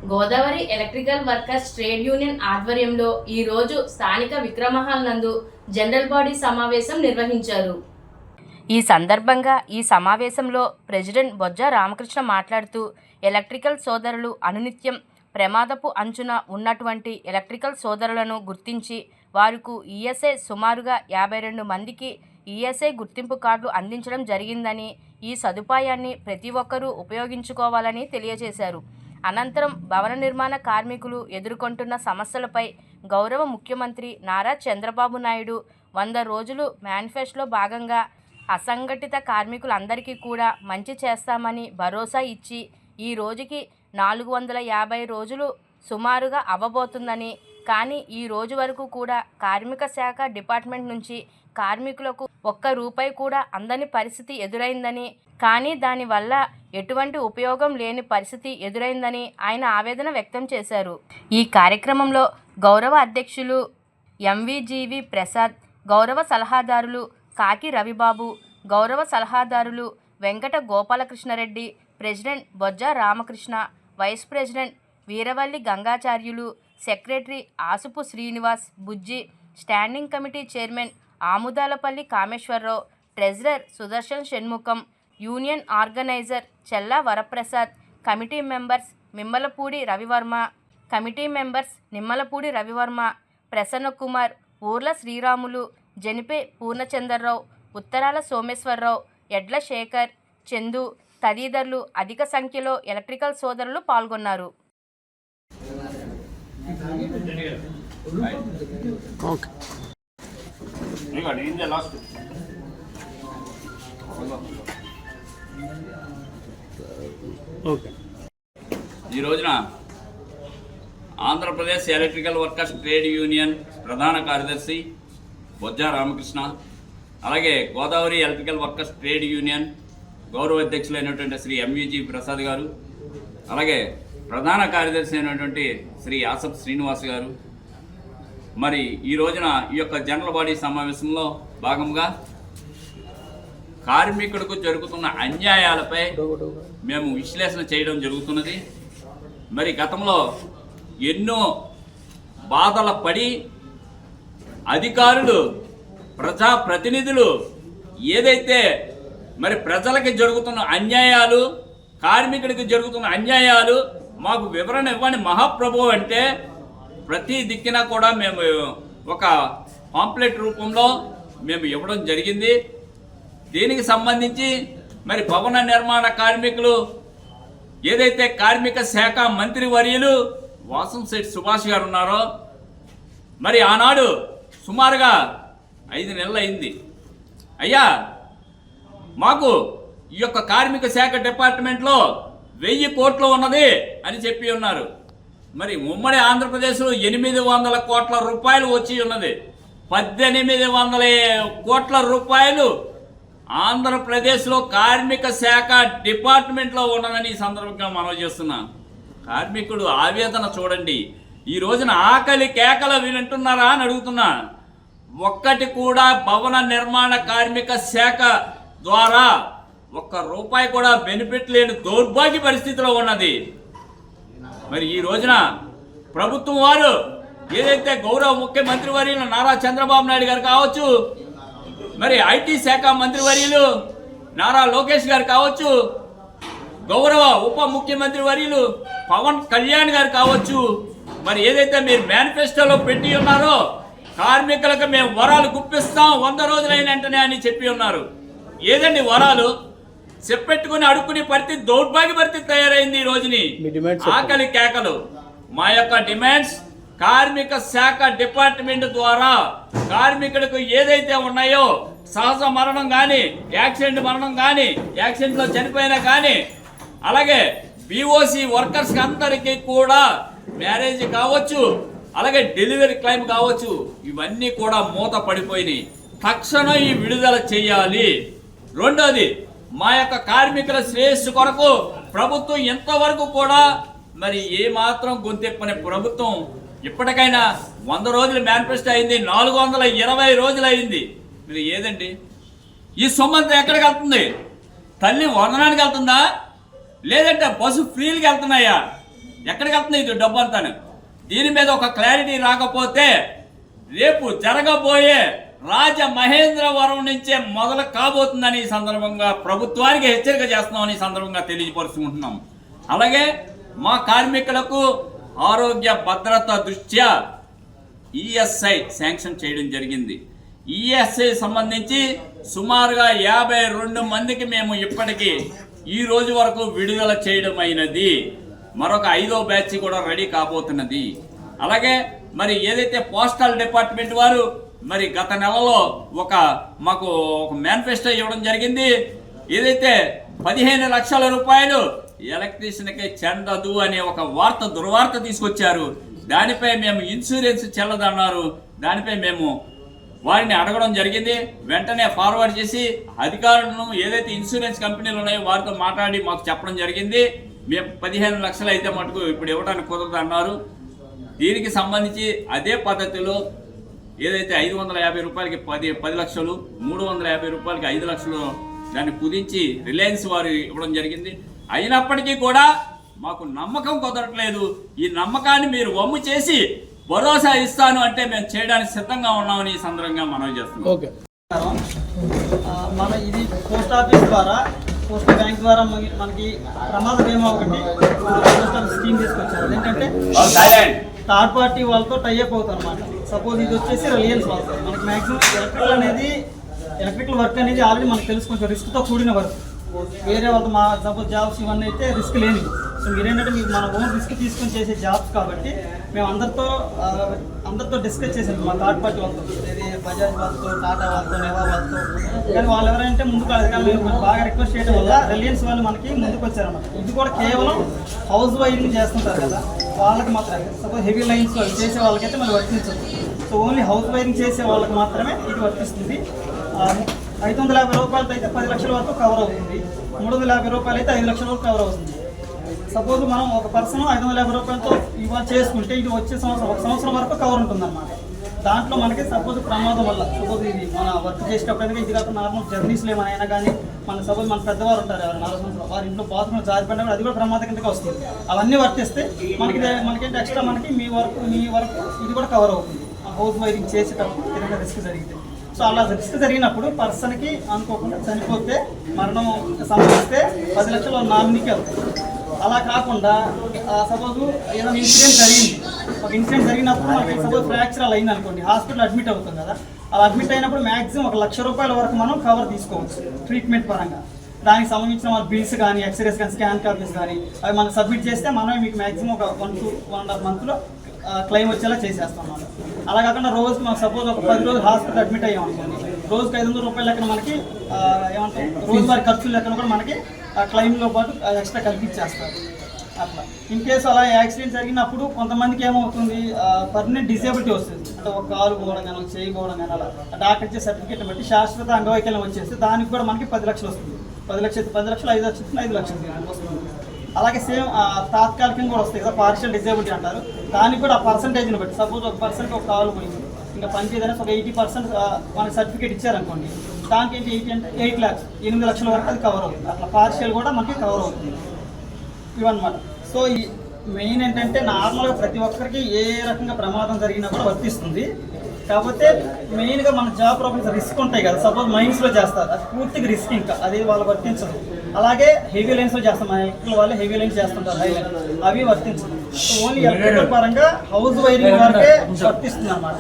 Godavari electrical workers trade union ఆధ్వర్యంలో ఈ రోజు స్థానిక విక్రమహాల్ నందు జనరల్ బాడీ సమావేశం నిర్వహించారు. ఈ సందర్భంగా ఈ సమావేశంలో ప్రెసిడెంట్ బొజ్జ రామకృష్ణ మాట్లాడుతూ ఎలక్ట్రికల్ సోదరులు అనునిత్యం ప్రమాదపు అంచున ఉన్నటువంటి ఎలక్ట్రికల్ సోదరులను గుర్తించి వారికి ఈఎస్ఐ సుమారుగా 52 మందికి ఈఎస్ఐ గుర్తింపు కార్డులు అందించడం జరిగిందని, ఈ సదుపాయాన్ని ప్రతి ఒక్కరూ ఉపయోగించుకోవాలని తెలియజేశారు. అనంతరం భవన నిర్మాణ కార్మికులు ఎదుర్కొంటున్న సమస్యలపై గౌరవ ముఖ్యమంత్రి నారా చంద్రబాబు నాయుడు 100 రోజులు మేనిఫెస్టోలో భాగంగా అసంఘటిత కార్మికులందరికీ కూడా మంచి చేస్తామని భరోసా ఇచ్చి ఈ రోజుకి 450 రోజులు సుమారుగా అవ్వబోతుందని, కానీ ఈ రోజు వరకు కూడా కార్మిక శాఖ డిపార్ట్మెంట్ నుంచి కార్మికులకు ఒక్క రూపాయి కూడా అందని పరిస్థితి ఎదురైందని, కానీ దానివల్ల ఎటువంటి ఉపయోగం లేని పరిస్థితి ఎదురైందని ఆయన ఆవేదన వ్యక్తం చేశారు. ఈ కార్యక్రమంలో గౌరవ అధ్యక్షులు ఎంవిజివి ప్రసాద్, గౌరవ సలహాదారులు కాకి రవిబాబు, గౌరవ సలహాదారులు Venkata Gopalakrishnareddy, president Bojja Ramakrishna, vice president Veeravalli Gangacharyulu, secretary Asupu Srinivas Bujji, standing committee chairman Amudalapalli Kameswararao, treasurer Sudarshan Shanmukham, union organiser Chella Varaprasad, committee members Nimmalapudi Ravivarma, Prasannakumar, Urla Sriramulu, జనిపే Purnachandrarao, ఉత్తరాల సోమేశ్వరరావు, ఎడ్ల శేఖర్, చందు తదితరులు అధిక సంఖ్యలో ఎలక్ట్రికల్ సోదరులు పాల్గొన్నారు. ఈ రోజున Andhra Pradesh electrical workers trade union ప్రధాన కార్యదర్శి బొజ్జ రామకృష్ణ, అలాగే Godavari electrical workers trade union గౌరవ అధ్యక్షులైనటువంటి శ్రీ ఎంవిజి ప్రసాద్ గారు, అలాగే ప్రధాన కార్యదర్శి అయినటువంటి శ్రీ ఆసప్ శ్రీనివాస్ గారు, మరి ఈ రోజున ఈ యొక్క జనరల్ బాడీ సమావేశంలో భాగంగా కార్మికులకు జరుగుతున్న అన్యాయాలపై మేము విశ్లేషణ చేయడం జరుగుతున్నది. మరి గతంలో ఎన్నో బాధల పడి అధికారులు, ప్రజాప్రతినిధులు ఏదైతే మరి ప్రజలకి జరుగుతున్న అన్యాయాలు, కార్మికుడికి జరుగుతున్న అన్యాయాలు మాకు వివరణ ఇవ్వని మహాప్రభు అంటే ప్రతి దిక్కున కూడా మేము ఒక పాంప్లెట్ రూపంలో మేము ఇవ్వడం జరిగింది. దీనికి సంబంధించి మరి భవన నిర్మాణ కార్మికులు ఏదైతే కార్మిక శాఖ మంత్రి వర్యులు వాసంశెట్టి సుభాష్ గారు ఉన్నారో, మరి ఆనాడు సుమారుగా 5 నెలలు అయింది. అయ్యా, మాకు ఈ యొక్క కార్మిక శాఖ డిపార్ట్మెంట్లో 1000 కోట్లు ఉన్నది అని చెప్పి ఉన్నారు. మరి ఉమ్మడి ఆంధ్రప్రదేశ్లో 800 కోట్ల రూపాయలు వచ్చి ఉన్నది. 1800 కోట్ల రూపాయలు ఆంధ్రప్రదేశ్లో కార్మిక శాఖ డిపార్ట్మెంట్లో ఉన్నదని ఈ సందర్భంగా మనం చేస్తున్నాం. కార్మికుడు ఆవేదన చూడండి. ఈ రోజున ఆకలి కేకలు వింటున్నారా అని అడుగుతున్నా. ఒక్కటి కూడా భవన నిర్మాణ కార్మిక శాఖ ద్వారా ఒక్క రూపాయి కూడా బెనిఫిట్ లేని దౌర్భాగ్య పరిస్థితిలో ఉన్నది. మరి ఈ రోజున ప్రభుత్వం వారు ఏదైతే గౌరవ ముఖ్యమంత్రి వర్యులు నారా చంద్రబాబు నాయుడు గారు కావచ్చు, మరి ఐటీ శాఖ మంత్రి వర్యులు నారా లోకేష్ గారు కావచ్చు, గౌరవ ఉప ముఖ్యమంత్రి వర్యులు పవన్ కళ్యాణ్ గారు కావచ్చు, మరి ఏదైతే మీరు మేనిఫెస్టోలో పెట్టి ఉన్నారో కార్మికులకు మేము వరాలు గుప్పిస్తాం 100 రోజులైన వెంటనే అని చెప్పి ఉన్నారు. ఏదండి వరాలు? చెప్పెట్టుకుని అడుక్కుని పరిస్థితి, దౌర్భాగ్య పరిస్థితి తయారైంది. ఈ రోజుని ఆకలి కేకలు. మా యొక్క డిమాండ్స్ కార్మిక శాఖ డిపార్ట్మెంట్ ద్వారా కార్మికులకు ఏదైతే ఉన్నాయో, సహజ మరణం కానీ, యాక్సిడెంట్ మరణం కానీ, యాక్సిడెంట్లో చనిపోయినా కానీ, అలాగే బీఓసి వర్కర్స్ అందరికీ కూడా మ్యారేజ్ కావచ్చు, అలాగే డెలివరీ క్లెయిమ్ కావచ్చు, ఇవన్నీ కూడా మూత పడిపోయినాయి. తక్షణం ఈ విడుదల చేయాలి. రెండోది, మా యొక్క కార్మికుల శ్రేయస్సు కొరకు ప్రభుత్వం ఎంతవరకు కూడా మరి ఏమాత్రం గొంతెప్పని ప్రభుత్వం ఇప్పటికైనా 100 రోజులు మేనిఫెస్టో అయింది, 420 రోజులు అయింది. మీరు ఏదండి ఈ సొమ్మంతా ఎక్కడికి వెళ్తుంది? తల్లి వందనానికి వెళ్తుందా, లేదంటే బస్సు ఫ్రీలకి వెళ్తున్నాయా? ఎక్కడికి వెళ్తుంది ఇది డబ్బు అంతాను? దీని మీద ఒక క్లారిటీ రాకపోతే రేపు జరగబోయే రాజమహేంద్రవరం నుంచే మొదలు కాబోతుందని ఈ సందర్భంగా ప్రభుత్వానికి హెచ్చరిక చేస్తున్నామని ఈ సందర్భంగా తెలియపరుచుకుంటున్నాం. అలాగే మా కార్మికులకు ఆరోగ్య భద్రత దృష్ట్యా ఈఎస్ఐ శాంక్షన్ చేయడం జరిగింది. ఈఎస్ఐ సంబంధించి సుమారుగా 52 మందికి మేము ఇప్పటికీ ఈ రోజు వరకు విడుదల చేయడం అయినది. మరొక 5వ బ్యాచ్ కూడా రెడీ కాబోతున్నది. అలాగే మరి ఏదైతే పోస్టల్ డిపార్ట్మెంట్ వారు మరి గత నెలలో మాకు ఒక మేనిఫెస్టో ఇవ్వడం జరిగింది. ఏదైతే 15 లక్షల రూపాయలు ఎలక్ట్రీషియన్కి చెందదు అనే ఒక దుర్వార్త తీసుకొచ్చారు. దానిపై మేము ఇన్సూరెన్స్ చెల్లదన్నారు. దానిపై మేము వారిని అడగడం జరిగింది. వెంటనే ఫార్వర్డ్ చేసి అధికారులను ఏదైతే ఇన్సూరెన్స్ కంపెనీలు ఉన్నాయో వారితో మాట్లాడి మాకు చెప్పడం జరిగింది. మేము 15 లక్షలు అయితే మటుకు ఇప్పుడు ఇవ్వడానికి కుదరదు అన్నారు. దీనికి సంబంధించి అదే పద్ధతిలో ఏదైతే 550 రూపాయలకి 10 లక్షలు, 350 రూపాయలకి 5 లక్షలు దాన్ని కుదించి రిలయన్స్ వారు ఇవ్వడం జరిగింది. అయినప్పటికీ కూడా మాకు నమ్మకం కుదరట్లేదు. ఈ నమ్మకాన్ని మీరు వమ్ము చేసి భరోసా ఇస్తాను అంటే మేము చేయడానికి సిద్ధంగా ఉన్నామని ఈ సందర్భంగా మనవి చేస్తున్నాం. మన ఇది పోస్ట్ ఆఫీస్ ద్వారా, పోస్ట్ బ్యాంక్ ద్వారా మనకి ప్రమాద బీమా ఒకటి పోస్ట్ ఆఫీస్ స్కీమ్ తీసుకొచ్చారు. అదేంటంటే థర్డ్ పార్టీ వాళ్ళతో టైఅప్ అవుతారు అన్నమాట. సపోజ్ ఇది వచ్చేసి రిలయన్స్ వాళ్ళతో మనకి మ్యాక్సిమం ఎలక్ట్రికల్ వర్క్ అనేది ఆల్రెడీ మనకు తెలుసు, కొంచెం రిస్క్తో కూడిన వర్క్. వేరే వాళ్ళతో మా సపోజ్ జాబ్స్ ఇవన్నీ అయితే రిస్క్ లేని. సో మీరేంటంటే మీకు మన ఓన్ రిస్క్ తీసుకొని చేసే జాబ్స్ కాబట్టి మేము అందరితో డిస్కస్ చేసాము. మా థర్డ్ పార్టీ వాళ్ళతో, బజాజ్ వాళ్ళతో, టాటా వాళ్ళతో, నెవా వాళ్ళతో. కానీ వాళ్ళు ఎవరైతే ముందుకు రాలేదు. కానీ మేము బాగా రిక్వెస్ట్ చేయడం వల్ల రిలయన్స్ వాళ్ళు మనకి ముందుకు వచ్చారన్నమాట. ఇది కూడా కేవలం హౌస్ వైరింగ్ చేస్తుంటారు కదా, వాళ్ళకి మాత్రమే. సపోజ్ హెవీ లైన్స్ చేసే వాళ్ళకైతే మళ్ళీ వర్తించదు. సో ఓన్లీ హౌస్ వైరింగ్ చేసే వాళ్ళకి మాత్రమే ఇది వర్తిస్తుంది. 550 రూపాయలతో అయితే 10 లక్షల వరకు కవర్ అవుతుంది. 350 రూపాయలు అయితే 5 లక్షల వరకు కవర్ అవుతుంది. సపోజ్ మనం ఒక పర్సన్ 550 రూపాయలతో ఇవాళ చేసుకుంటే ఇది వచ్చే సంవత్సరం 1 సంవత్సరం వరకు కవర్ ఉంటుందన్నమాట. దాంట్లో మనకి సపోజ్ ప్రమాదం వల్ల, సపోజ్ ఇది మన వర్క్ చేసేటప్పుడు ఇది కాక నార్మల్ జర్నీస్లో ఏమైనా కానీ సపోజ్ మన పెద్దవారు ఉంటారు, ఎవరు 4 సంవత్సరాలు వారి ఇంట్లో బాత్రూమ్ జారిపడినా కూడా అది కూడా ప్రమాదం కిందగా వస్తుంది. అవన్నీ వర్తిస్తే మనకేంటి ఎక్స్ట్రా మనకి మీ వరకు ఇది కూడా కవర్ అవుతుంది. హౌస్ వైరింగ్ చేసేటప్పుడు ఏదైనా రిస్క్ జరిగితే. సో అలా రిస్క్ జరిగినప్పుడు పర్సన్కి అనుకోకుండా చనిపోతే, మరణం సంభవిస్తే 10 లక్షలు నామినీకి అవుతుంది. అలా కాకుండా సపోజ్ ఏదైనా ఇన్సిడెంట్ జరిగింది, ఒక ఇన్సిడెంట్ జరిగినప్పుడు మనకి సపోజ్ ఫ్రాక్చర్ అలా అయింది అనుకోండి, హాస్పిటల్ అడ్మిట్ అవుతుంది కదా. అలా అడ్మిట్ అయినప్పుడు మ్యాక్సిమం 1 లక్ష రూపాయల వరకు మనం కవర్ తీసుకోవచ్చు ట్రీట్మెంట్ పరంగా. దానికి సంబంధించిన మన బిల్స్ కానీ, ఎక్స్రేస్ కానీ, స్కాన్ కాపీస్ కానీ అవి మనం సబ్మిట్ చేస్తే మనమే మీకు మ్యాక్సిమం ఒక 1 to 1.5 మంత్లో క్లెయిమ్ వచ్చేలా చేసేస్తాం మనం. అలా కాకుండా రోజుకి మనం సపోజ్ ఒక 10 రోజులు హాస్పిటల్ అడ్మిట్ అయ్యాం అనుకోండి, రోజుకి 500 రూపాయల లెక్కన మనకి ఏమంటాం రోజువారీ ఖర్చుల లెక్కన కూడా మనకి క్లెయిమ్లో పాటు ఎక్స్ట్రా కల్పించేస్తారు. అట్లా ఇన్ కేసు అలా యాక్సిడెంట్ జరిగినప్పుడు కొంతమందికి ఏమవుతుంది, పర్మనెంట్ డిసేబిలిటీ వస్తుంది. అంటే ఒక కాలు పోవడం కానీ, ఒక చేయి పోవడం కానీ, అలా డాక్టర్ ఇచ్చే సర్టిఫికేట్ బట్టి శాశ్వత అంగవైకల్యం వచ్చేస్తే దానికి కూడా మనకి 10 లక్షలు వస్తుంది. 10 లక్షలు 5 లక్షలు 5 లక్షలు వస్తుంది. అలాగే సేమ్ తాత్కాలికంగా కూడా వస్తాయి కదా, పార్షియల్ డిజేబిలిటీ అంటారు. దానికి కూడా ఆ పర్సంటేజ్ని బట్టి, సపోజ్ ఒక పర్సన్కి ఒక కాలు పోయింది, ఇంకా పనిచేయదని ఒక 80% మనకి సర్టిఫికేట్ ఇచ్చారనుకోండి, దానికి ఏంటి 80 అంటే 8 lakhs 8 లక్షల వరకు అది కవర్ అవుతుంది. అట్లా పార్షియల్ కూడా మనకి కవర్ అవుతుంది ఇవన్నమాట. సో ఈ మెయిన్ ఏంటంటే నార్మల్గా ప్రతి ఒక్కరికి ఏ రకంగా ప్రమాదం జరిగినా కూడా వర్తిస్తుంది. కాకపోతే మెయిన్గా మన జాబ్ ప్రాబ్లమ్స్ రిస్క్ ఉంటాయి కదా, సపోజ్ మైన్స్లో చేస్తారు, అది పూర్తిగా రిస్క్, ఇంకా అది వాళ్ళకి వర్తించదు. అలాగే హెవీ లైన్స్లో చేస్తాం, మన ఎలక్ట్రికల్ వాళ్ళు హెవీ లైన్స్ చేస్తుంటారు, హై లైన్, అవి వర్తించదు. ఓన్లీ ఎలక్ట్రికల్ పరంగా హౌస్ వైరింగ్ వరకే వర్తిస్తుంది అన్నమాట.